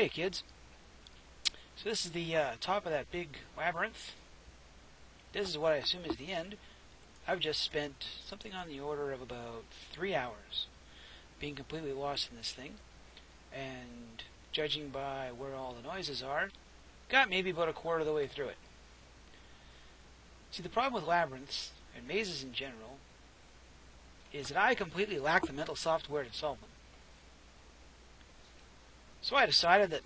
Hey kids, so this is the top of that big labyrinth. This is what I assume is the end. I've just spent something on the order of about 3 hours being completely lost in this thing, and judging by where all the noises are, got maybe about a quarter of the way through it. See, the problem with labyrinths, and mazes in general, is that I completely lack the mental software to solve them. So I decided that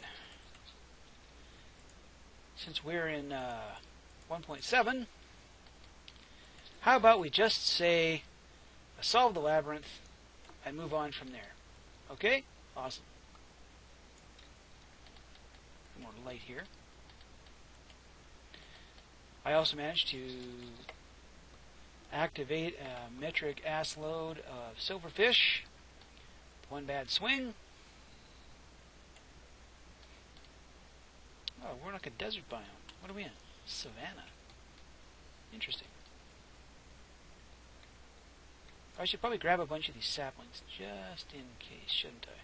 since we're in 1.7, how about we just say solve the labyrinth and move on from there. Okay? Awesome. More light here. I also managed to activate a metric ass load of silverfish. One bad swing. Oh, we're like a desert biome. What are we in? Savannah. Interesting. I should probably grab a bunch of these saplings just in case, shouldn't I?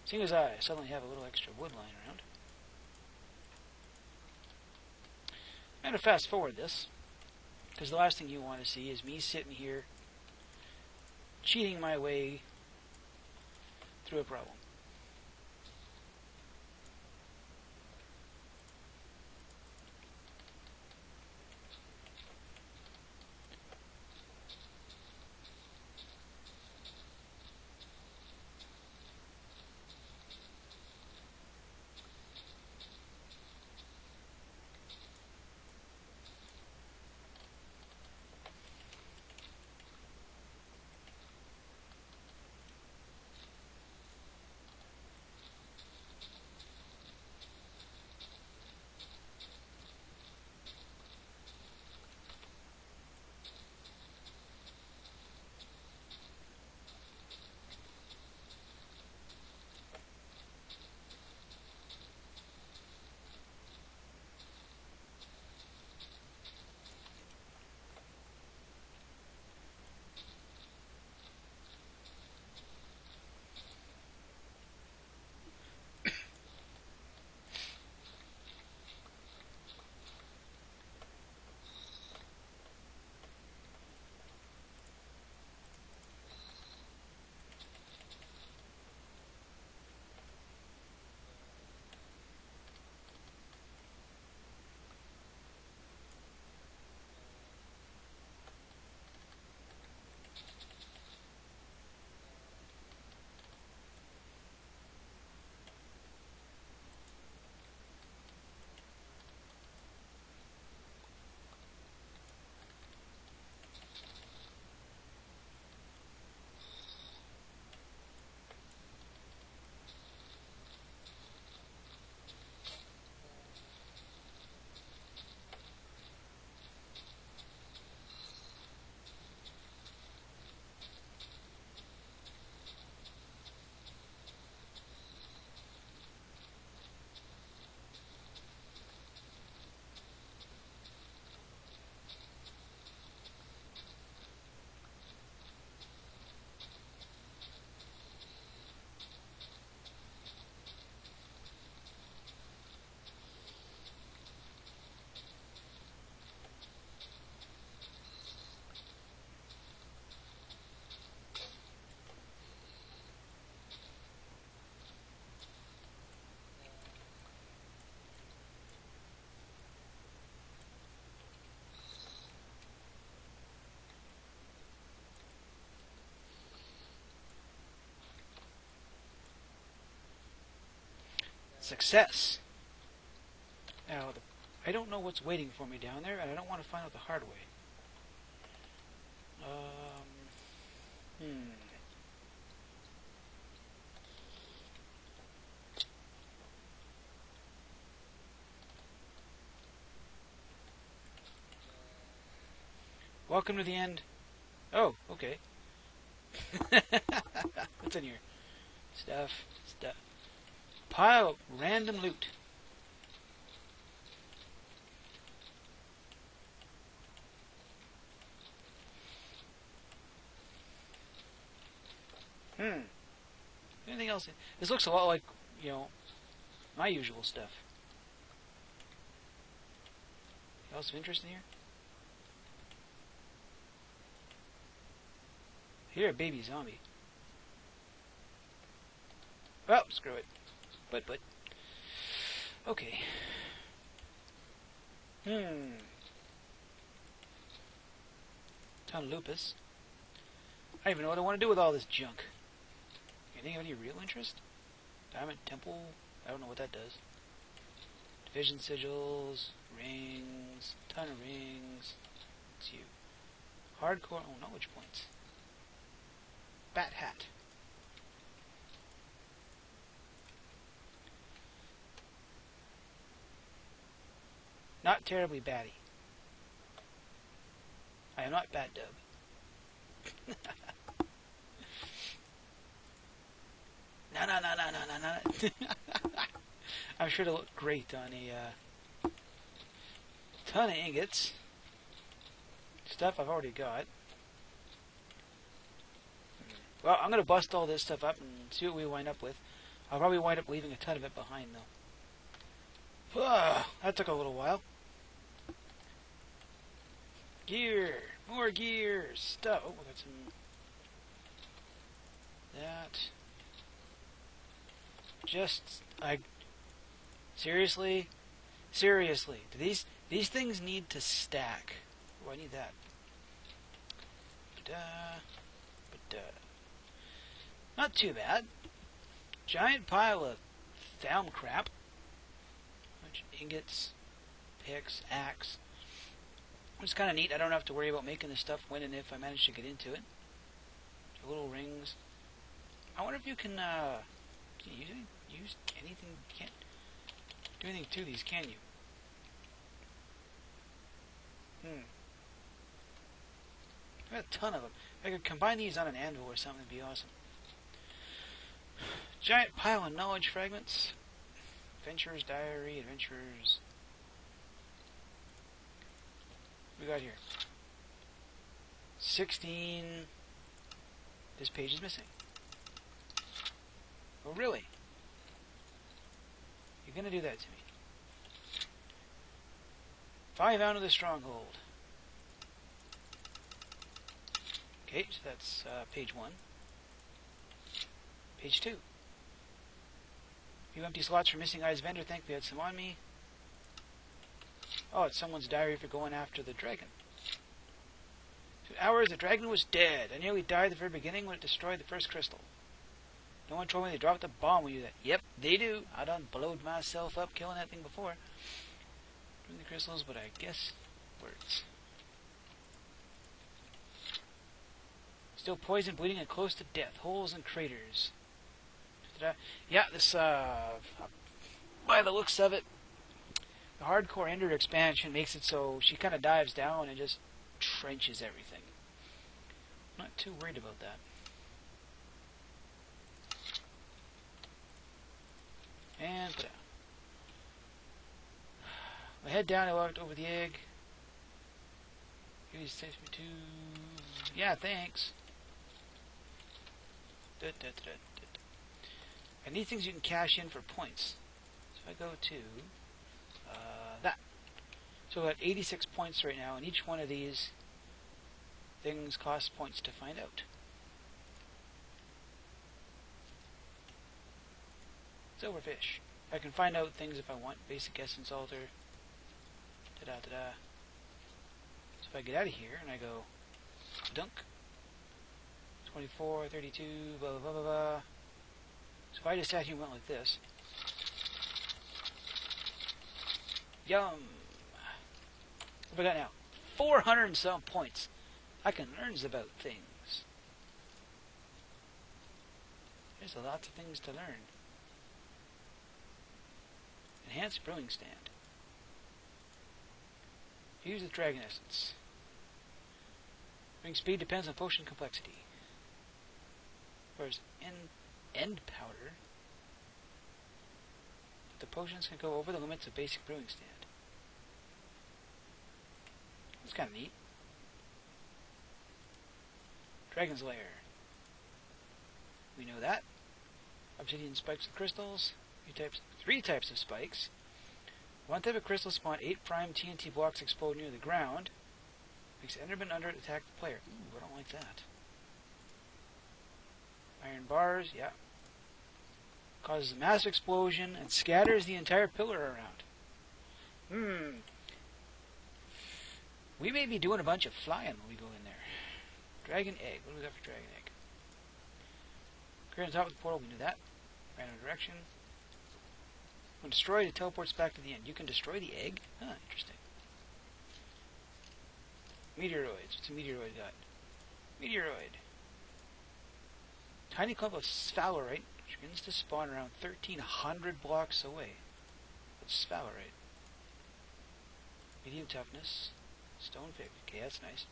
Seeing as I suddenly have a little extra wood lying around. I'm going to fast forward this, because the last thing you want to see is me sitting here cheating my way through a problem. Success. Now, I don't know what's waiting for me down there, and I don't want to find out the hard way. Welcome to the end. Oh, okay. What's in here? Stuff. Pile of random loot. Anything else? This looks a lot like, My usual stuff. Anything else of interest in here? Here, a baby zombie. Oh, screw it. But. Okay. Ton of lupus. I don't even know what I want to do with all this junk. Anything of any real interest? Diamond Temple? I don't know what that does. Division sigils, rings, ton of rings. It's you. Hardcore, oh, knowledge points. Bat hat. Not terribly batty. I am not Bat Dub. No. I'm sure it'll look great on a ton of ingots. Stuff I've already got. Well, I'm going to bust all this stuff up and see what we wind up with. I'll probably wind up leaving a ton of it behind, though. That took a little while. Gear! More gear! Stuff! Oh, we got some... That... Just... Seriously? Seriously. Do these things need to stack? Oh, I need that. Not too bad. Giant pile of thalm crap. Bunch of ingots, picks, axe. It's kind of neat. I don't have to worry about making this stuff when and if I manage to get into it. Little rings. I wonder if you can you use anything? You can't do anything to these, can you? I got a ton of them. If I could combine these on an anvil or something, it'd be awesome. Giant pile of knowledge fragments. Adventurer's diary, adventurers. What we got here? 16. This page is missing. Oh, really? You're gonna do that to me. 5 out of the stronghold. Okay, so that's page 1. Page 2. Few empty slots for missing eyes vendor. Thankfully, I had some on me. Oh, it's someone's diary for going after the dragon. 2 hours, the dragon was dead. I nearly died at the very beginning when it destroyed the first crystal. No one told me they dropped a bomb when you did that. Yep, they do. I done blowed myself up killing that thing before. Doing the crystals, but I guess words. Still poisoned, bleeding, and close to death. Holes and craters. Yeah, this, by the looks of it, the hardcore Ender expansion makes it so she kind of dives down and just trenches everything. I'm not too worried about that. And put out. I head down, I walked over the egg. Here's takes me to... Yeah, thanks. And these things you can cash in for points. So if I go to that. So we're at 86 points right now, and each one of these things costs points to find out. Silverfish. I can find out things if I want. Basic essence altar. Da-da-da-da. So if I get out of here and I go dunk. 24, 32, blah, blah, blah, blah, blah. So if I just sat here and went like this. Yum! What have I got now? 400 and some points. I can learn about things. There's a lot of things to learn. Enhanced brewing stand. Use the dragon essence. Brewing speed depends on potion complexity. Whereas end powder, the potions can go over the limits of basic brewing stand. That's kind of neat. Dragon's Lair. We know that. Obsidian spikes and crystals. Three types of spikes. One type of crystal spawn 8 prime TNT blocks explode near the ground. Makes Enderman under it attack the player. Ooh, I don't like that. Iron bars, yeah. Causes a massive explosion and scatters the entire pillar around. We may be doing a bunch of flying when we go in there. Dragon egg. What do we got for dragon egg? Clear on top of the portal, we do that. Random direction. When destroyed, it teleports back to the end. You can destroy the egg? Huh, interesting. Meteoroids. What's a meteoroid got? Meteoroid. Tiny clump of sphalerite, which begins to spawn around 1,300 blocks away. What's sphalerite? Medium toughness. Stone pick. Okay, that's nice.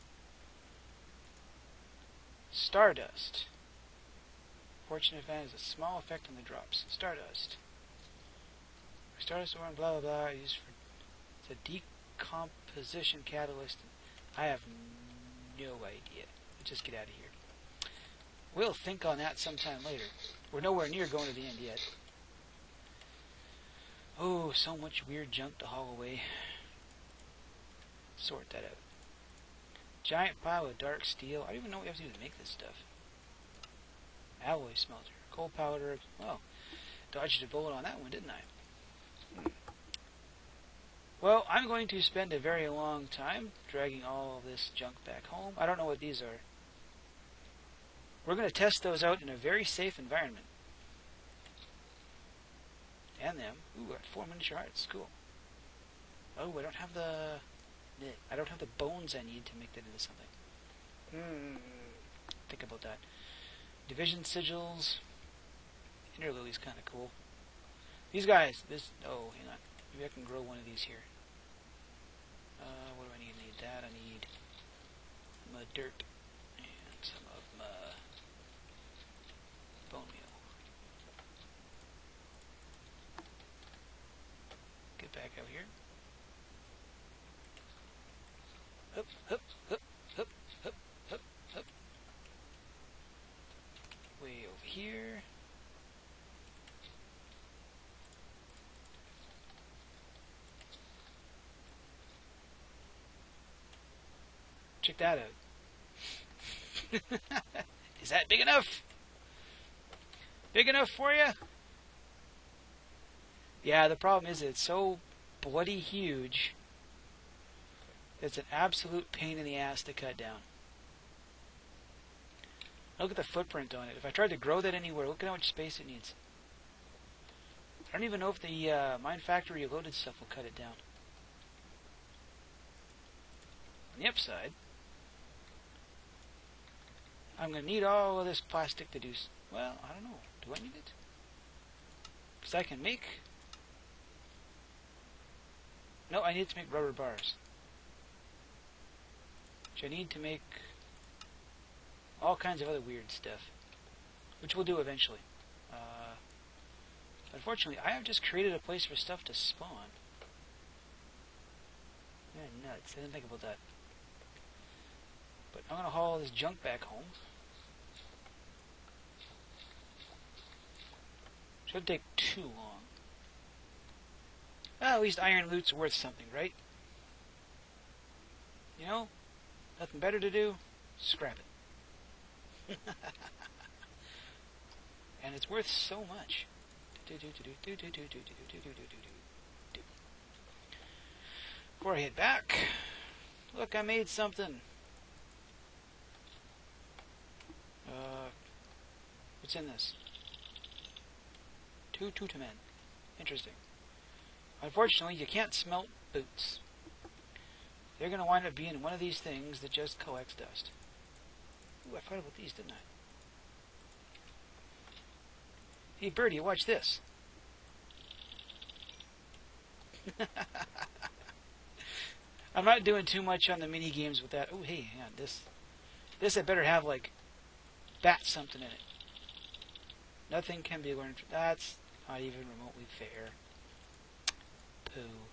Stardust. Fortune advantage has a small effect on the drops. Stardust. Stardust ore and blah blah blah. Used for it's a decomposition catalyst. I have no idea. Let's just get out of here. We'll think on that sometime later. We're nowhere near going to the end yet. Oh, so much weird junk to haul away. Sort that out. Giant pile of dark steel. I don't even know what you have to do to make this stuff. Alloy smelter. Coal powder. Well, dodged a bullet on that one, didn't I? Well, I'm going to spend a very long time dragging all of this junk back home. I don't know what these are. We're going to test those out in a very safe environment. And them. Ooh, got 4 miniature hearts. Cool. Oh, I don't have the bones I need to make that into something. Think about that. Division sigils. Inner lily's kind of cool. These guys. Oh, hang on. Maybe I can grow one of these here. What do I need? I need that. I need my dirt and some of my bone meal. Get back out here. Hup, hup, hup, hup, hup, hup, hup. Way over here. Check that out. Is that big enough? Big enough for you? Yeah, the problem is it's so bloody huge. It's an absolute pain in the ass to cut down. Look at the footprint on it. If I tried to grow that anywhere, look at how much space it needs. I don't even know if the Mine Factory loaded stuff will cut it down. On the upside, I'm going to need all of this plastic to do... Well, I don't know. Do I need it? Because I can make... No, I need to make rubber bars. Which I need to make all kinds of other weird stuff. Which we'll do eventually. Unfortunately, I have just created a place for stuff to spawn. Yeah, nuts. I didn't think about that. But I'm going to haul all this junk back home. Shouldn't take too long. Well, at least iron loot's worth something, right? You know? Nothing better to do? Scrap it. And it's worth so much. Before I head back, look, I made something. What's in this? 2 Tutamen. Interesting. Unfortunately, you can't smelt boots. They're going to wind up being one of these things that just collects dust. Ooh, I forgot about these, didn't I? Hey, Birdie, watch this. I'm not doing too much on the mini games with that. Oh, hey, hang on. This I better have, like, bat something in it. Nothing can be learned. That's not even remotely fair. Pooh.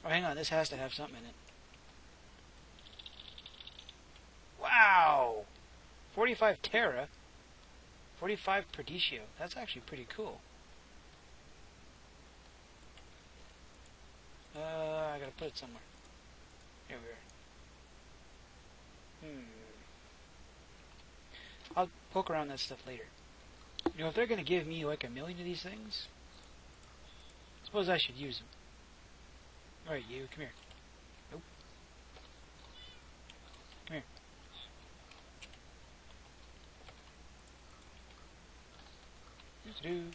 Oh, hang on. This has to have something in it. Wow! 45 Terra. 45 Perditio. That's actually pretty cool. I gotta put it somewhere. Here we are. I'll poke around that stuff later. You know, if they're gonna give me like 1,000,000 of these things, suppose I should use them. Alright, you, come here. Nope. Come here. Do.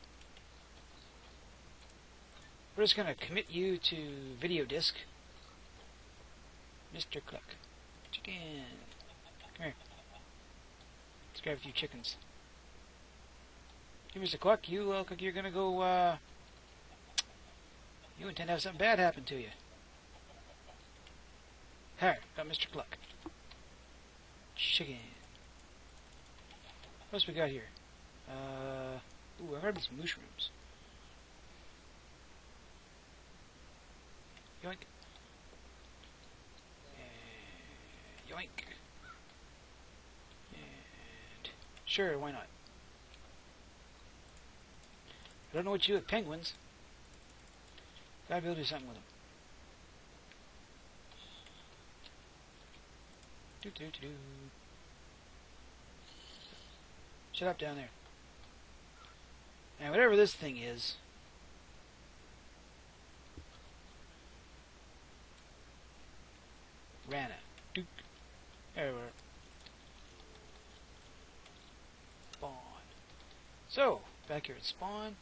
We're just gonna commit you to video disk. Mr. Cluck. Chicken. Come here. Let's grab a few chickens. Hey, Mr. Cluck, you look like you're gonna go, you intend to have something bad happen to you. Here, got Mr. Cluck. Chicken. What else we got here? Ooh, I heard some mushrooms. Yoink. And yoink. And sure, why not? I don't know what you do with penguins. Gotta be able to do something with them. Do. Shut up down there. And whatever this thing is, Rana. Duke. There we are. Spawn. So, back here at spawn.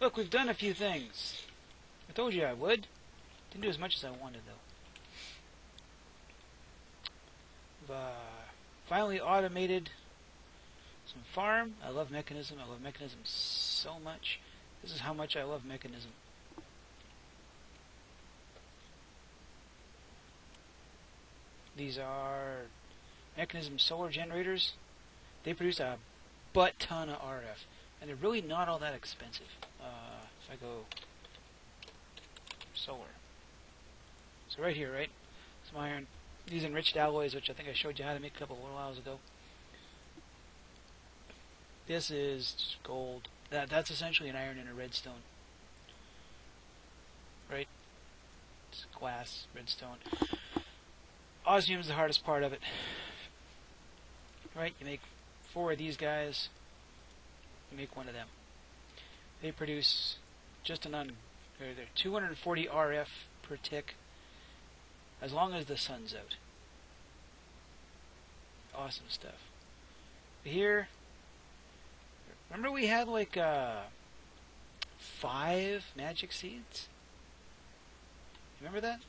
Look, we've done a few things. I told you I would. Didn't do as much as I wanted, though. We've finally automated some farm. I love Mechanism. I love Mechanism so much. This is how much I love Mechanism. These are Mechanism solar generators. They produce a butt ton of RF. And they're really not all that expensive. If I go solar. So right here, right? Some iron. These enriched alloys, which I think I showed you how to make a couple of whiles ago. This is gold. That's essentially an iron and a redstone. Right? It's glass, redstone. Osmium is the hardest part of it. Right? You make 4 of these guys. You make 1 of them. They produce just they're 240 RF per tick as long as the sun's out. Awesome stuff. Here, remember we had like 5 magic seeds? Remember that?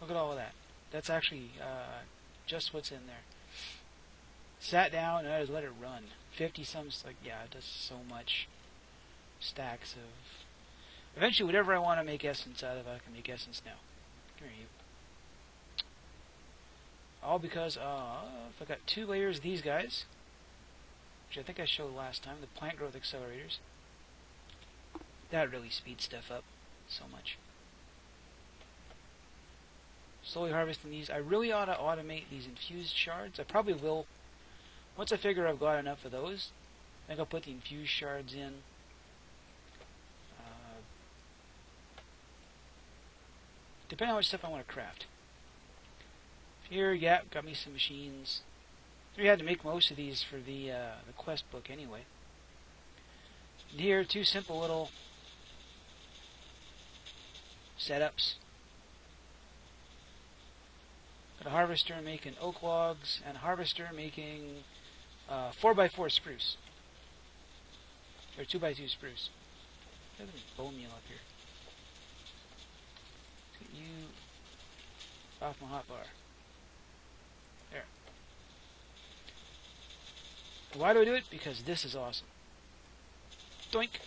Look at all of that. That's actually just what's in there. Sat down and I just let it run. 50 some, like, yeah, it does so much. Stacks of... Eventually, whatever I want to make essence out of, I can make essence now. Come here, you. All because if I got 2 layers of these guys, which I think I showed last time, the plant growth accelerators. That really speeds stuff up so much. Slowly harvesting these. I really ought to automate these infused shards. I probably will. Once I figure I've got enough of those, I think I'll put the infused shards in. Depending on how much stuff I want to craft. Here, yeah, got me some machines. We had to make most of these for the quest book anyway. And here, 2 simple little setups. Got a harvester making oak logs, and a harvester making 4x4 spruce. Or 2x2 spruce. Look at this bone meal up here. Let's get you off my hotbar. There. Why do I do it? Because this is awesome. Doink!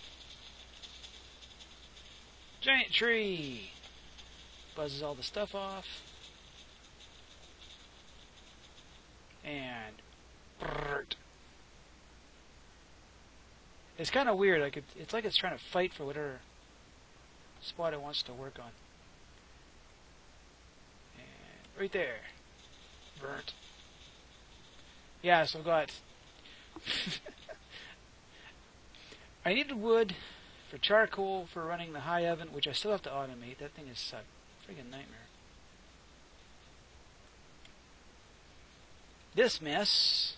Giant tree! Buzzes all the stuff off. And brrrt. It's kind of weird. Like it's like it's trying to fight for whatever spot it wants to work on. And right there, burnt. Yeah, so I've got I needed wood for charcoal for running the high oven, which I still have to automate. That thing is a friggin' nightmare. This mess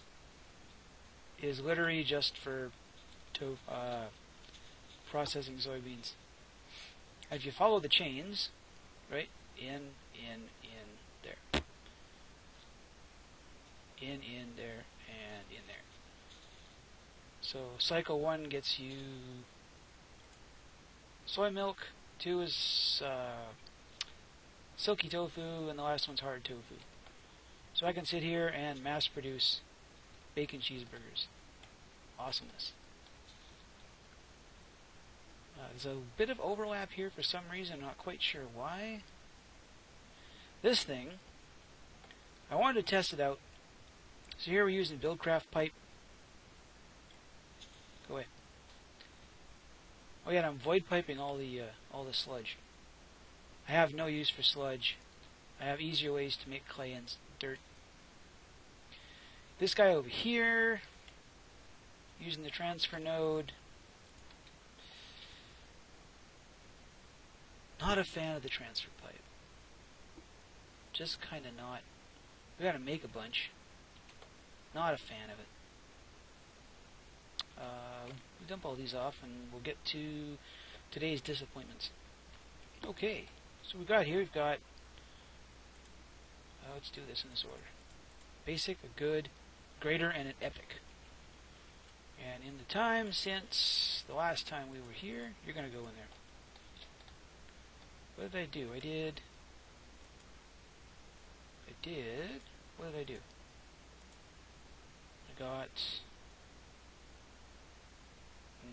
is literally just for processing soybeans. If you follow the chains, right, in, there. In, there, and in there. So cycle 1 gets you soy milk, 2 is silky tofu, and the last one's hard tofu. So I can sit here and mass produce bacon cheeseburgers. Awesomeness. There's a bit of overlap here for some reason, I'm not quite sure why. This thing, I wanted to test it out. So here we're using Buildcraft pipe. Go away. Oh yeah, and I'm void piping all the sludge. I have no use for sludge. I have easier ways to make clay and dirt. This guy over here, using the transfer node. Not a fan of the transfer pipe. Just kind of not. We gotta make a bunch. Not a fan of it. We dump all these off and we'll get to today's disappointments. Okay, so we've got let's do this in this order. Basic, a good, greater, and an epic. And in the time since the last time we were here, you're going to go in there. What did I do? What did I do? I got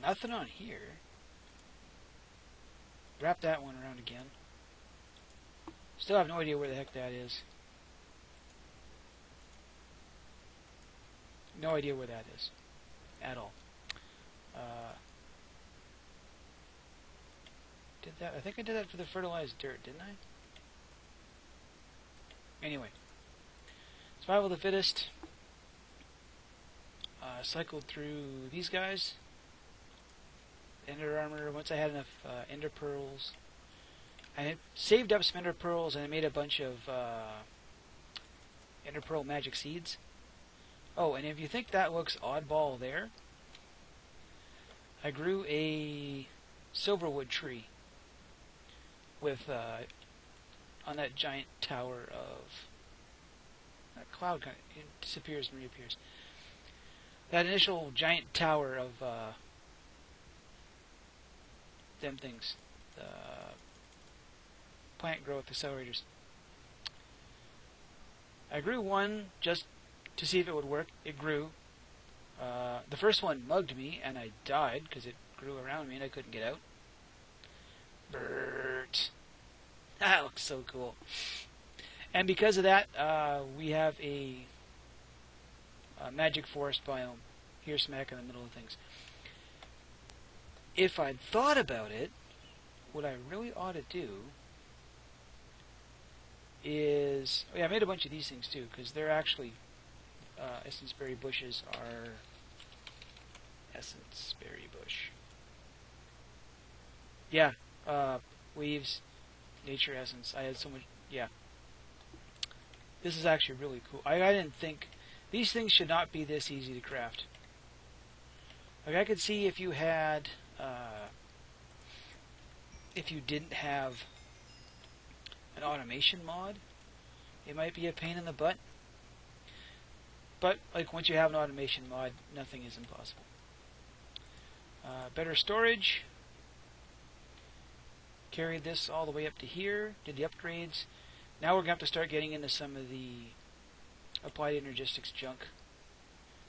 nothing on here. Wrap that one around again. Still have no idea where the heck that is. No idea where that is. At all. Did that? I think I did that for the fertilized dirt, didn't I? Anyway. Survival of the fittest. Cycled through these guys. Ender armor. Once I had enough ender pearls. I had saved up some ender pearls and I made a bunch of ender pearl magic seeds. Oh, and if you think that looks oddball there, I grew a silverwood tree with on that giant tower of that cloud kind of, it disappears and reappears. That initial giant tower of them things, the plant growth accelerators. I grew one just to see if it would work. It grew. The first one mugged me and I died because it grew around me and I couldn't get out. Bert. That looks so cool. And because of that, we have a magic forest biome here smack in the middle of things. If I'd thought about it, what I really ought to do is... Oh yeah, I made a bunch of these things too, because they're actually... essence berry bushes are... Essence berry bush. Yeah, leaves, nature essence. I had so much... Yeah. This is actually really cool. I didn't think... These things should not be this easy to craft. Like, I could see if you had... if you didn't have an automation mod, it might be a pain in the butt. But, like, once you have an automation mod, nothing is impossible. Better storage. Carried this all the way up to here. Did the upgrades. Now we're going to have to start getting into some of the applied energistics junk.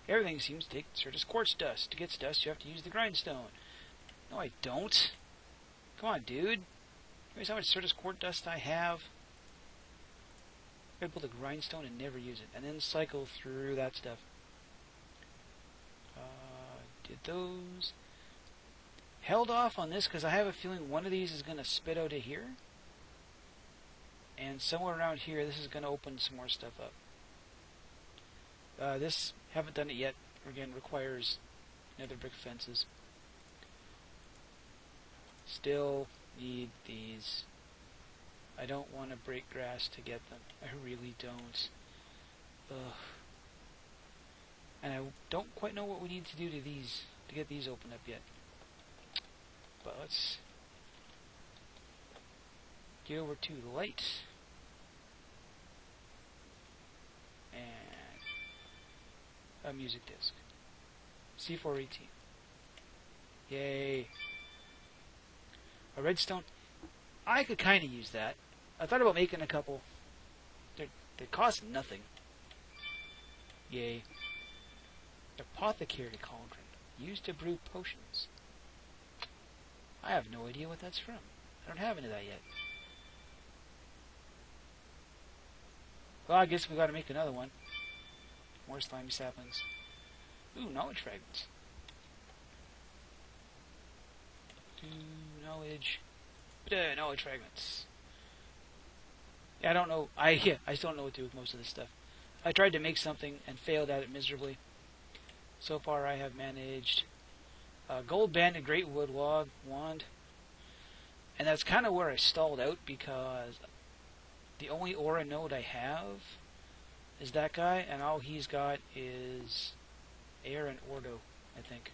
Everything seems to take Certus quartz dust. To get dust, you have to use the grindstone. No, I don't. Come on, dude. Here's how much Certus quartz dust I have. I gotta build a grindstone and never use it. And then cycle through that stuff. Did those. Held off on this because I have a feeling one of these is going to spit out of here. And somewhere around here, this is going to open some more stuff up. This, haven't done it yet. Again, requires nether brick fences. Still need these. I don't want to break grass to get them. I really don't. Ugh. And I don't quite know what we need to do to these to get these opened up yet. But let's get over to the light. And a music disc. C418. Yay. A redstone. I could kind of use that. I thought about making a couple. They cost nothing. Yay. Apothecary cauldron. Used to brew potions. I have no idea what that's from. I don't have any of that yet. Well, I guess we gotta make another one. More slimy saplings. Ooh, knowledge fragments. 2 knowledge. Knowledge fragments. Yeah, I don't know. I still don't know what to do with most of this stuff. I tried to make something and failed at it miserably. So far, I have managed a gold banded great wood log wand, and that's kind of where I stalled out because the only aura node I have is that guy, and all he's got is air and ordo, I think.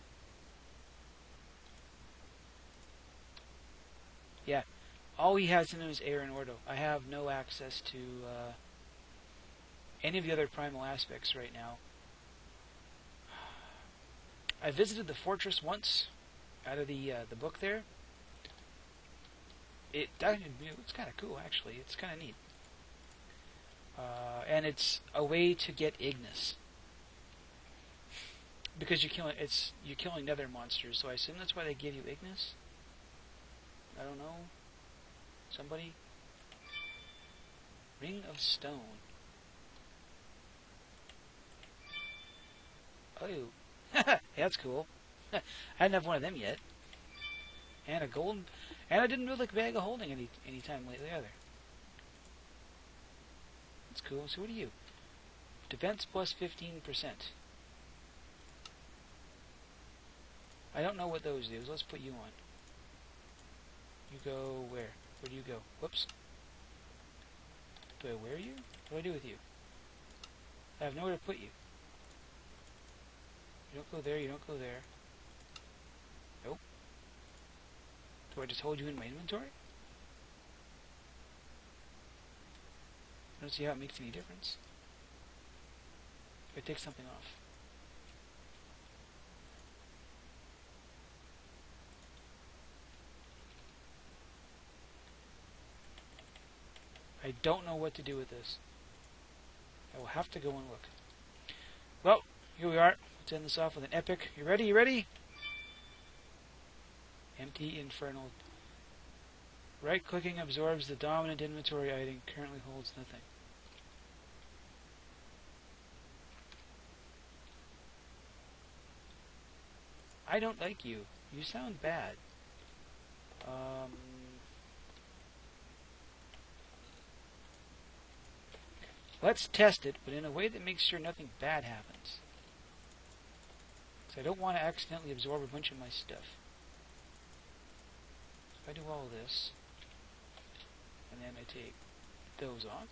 Yeah, all he has in him is air and ordo. I have no access to any of the other primal aspects right now. I visited the fortress once, out of the book there. It's kind of cool, actually. It's kind of neat. And it's a way to get Ignis, because you're killing nether monsters. So I assume that's why they give you Ignis. I don't know. Somebody. Ring of Stone. Oh. Hey, that's cool. I didn't have one of them yet. And a golden... And I didn't build like a bag of holding any time lately either. That's cool. So what are you? Defense plus 15%. I don't know what those do. So let's put you on. You go where? Where do you go? Whoops. Do I wear you? What do I do with you? I have nowhere to put you. You don't go there, you don't go there. Nope. Do I just hold you in my inventory? I don't see how it makes any difference. If I take something off. I don't know what to do with this. I will have to go and look. Well, here we are. Let's end this off with an epic. You ready? You ready? Empty infernal. Right-clicking absorbs the dominant inventory item. Currently holds nothing. I don't like you. You sound bad. Let's test it, but in a way that makes sure nothing bad happens. Because I don't want to accidentally absorb a bunch of my stuff. If I do all this, and then I take those off,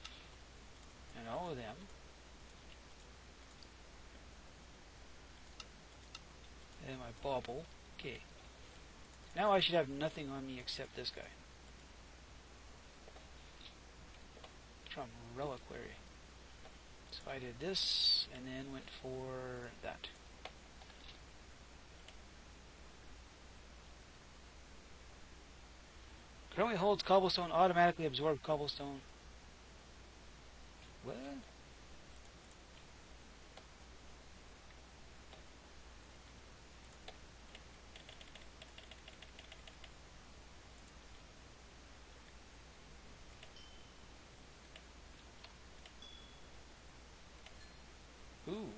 and all of them, and then my bauble. Okay. Now I should have nothing on me except this guy. From Reliquary. So I did this, and then went for that. Currently holds cobblestone, automatically absorb cobblestone. What? Ooh.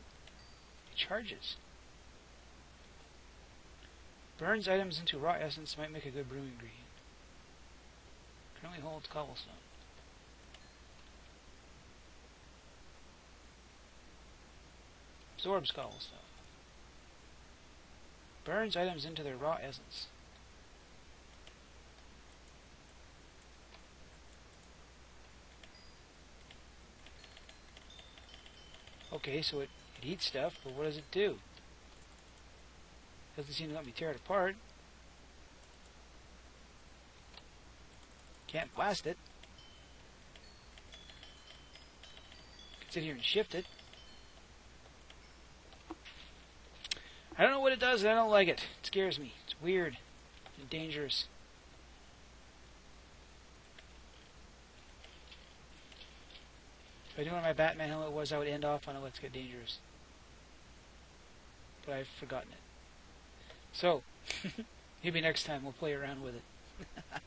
It charges. Burns items into raw essence, might make a good brewing ingredient. Currently holds cobblestone. Absorbs cobblestone. Burns items into their raw essence. Okay, so it eats stuff, but what does it do? Doesn't seem to let me tear it apart. Can't blast it. Can sit here and shift it. I don't know what it does, and I don't like it. It scares me. It's weird and dangerous. If I knew where my Batman helmet was, I would end off on a Let's Get Dangerous. But I've forgotten it. So, maybe next time we'll play around with it.